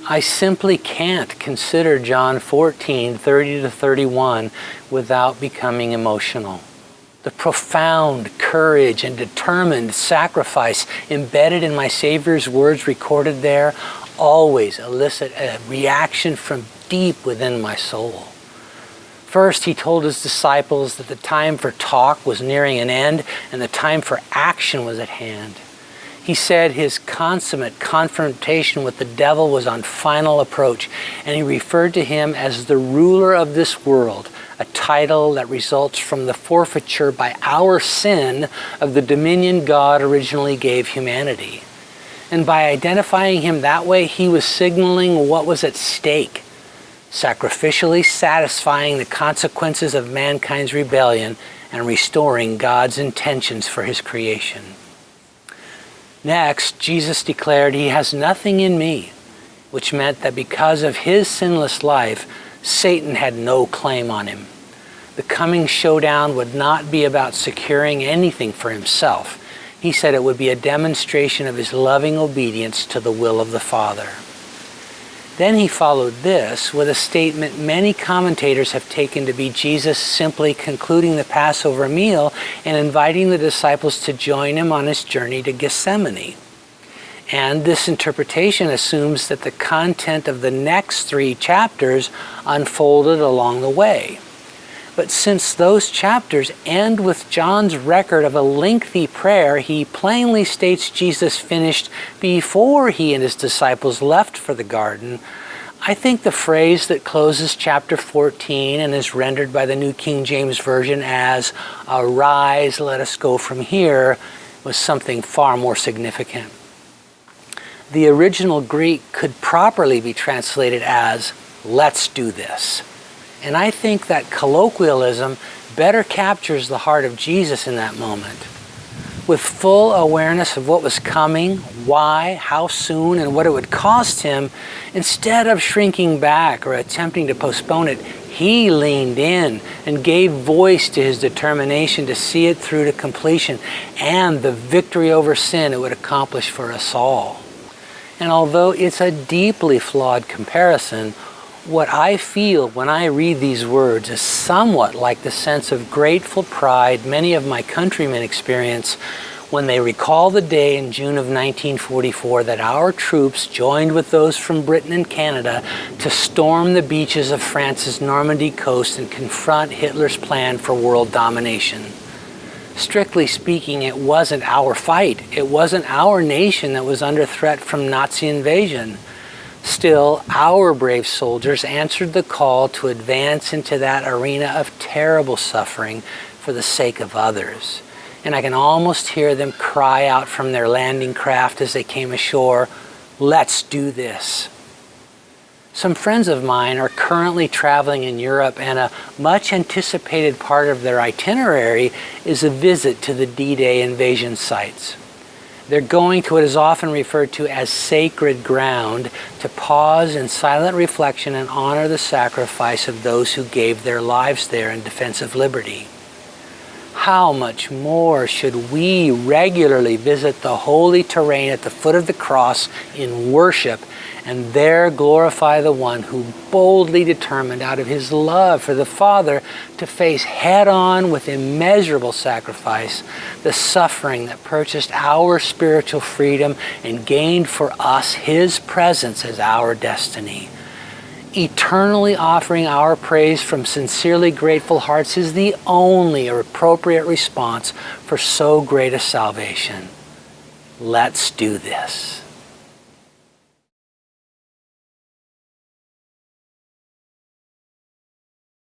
I simply can't consider John 14:30-31 without becoming emotional. The profound courage and determined sacrifice embedded in my Savior's words recorded there always elicit a reaction from deep within my soul. First, he told his disciples that the time for talk was nearing an end and the time for action was at hand. He said his consummate confrontation with the devil was on final approach, and he referred to him as the ruler of this world, a title that results from the forfeiture by our sin of the dominion God originally gave humanity. And by identifying him that way, he was signaling what was at stake, sacrificially satisfying the consequences of mankind's rebellion and restoring God's intentions for his creation. Next, Jesus declared he has nothing in me, which meant that because of his sinless life, Satan had no claim on him. The coming showdown would not be about securing anything for himself. He said it would be a demonstration of his loving obedience to the will of the Father. Then he followed this with a statement many commentators have taken to be Jesus simply concluding the Passover meal and inviting the disciples to join him on his journey to Gethsemane. And this interpretation assumes that the content of the next 3 chapters unfolded along the way. But since those chapters end with John's record of a lengthy prayer, he plainly states Jesus finished before he and his disciples left for the garden. I think the phrase that closes chapter 14 and is rendered by the New King James Version as, "Arise, let us go from here," was something far more significant. The original Greek could properly be translated as, "Let's do this." And I think that colloquialism better captures the heart of Jesus in that moment. With full awareness of what was coming, why, how soon, and what it would cost him, instead of shrinking back or attempting to postpone it, he leaned in and gave voice to his determination to see it through to completion and the victory over sin it would accomplish for us all. And although it's a deeply flawed comparison, what I feel when I read these words is somewhat like the sense of grateful pride many of my countrymen experience when they recall the day in June of 1944 that our troops joined with those from Britain and Canada to storm the beaches of France's Normandy coast and confront Hitler's plan for world domination. Strictly speaking, it wasn't our fight. It wasn't our nation that was under threat from Nazi invasion. Still, our brave soldiers answered the call to advance into that arena of terrible suffering for the sake of others. And I can almost hear them cry out from their landing craft as they came ashore, "Let's do this." Some friends of mine are currently traveling in Europe, and a much anticipated part of their itinerary is a visit to the D-Day invasion sites. They're going to what is often referred to as sacred ground to pause in silent reflection and honor the sacrifice of those who gave their lives there in defense of liberty. How much more should we regularly visit the holy terrain at the foot of the cross in worship and there glorify the one who boldly determined out of his love for the Father to face head-on with immeasurable sacrifice the suffering that purchased our spiritual freedom and gained for us his presence as our destiny. Eternally offering our praise from sincerely grateful hearts is the only appropriate response for so great a salvation. Let's do this.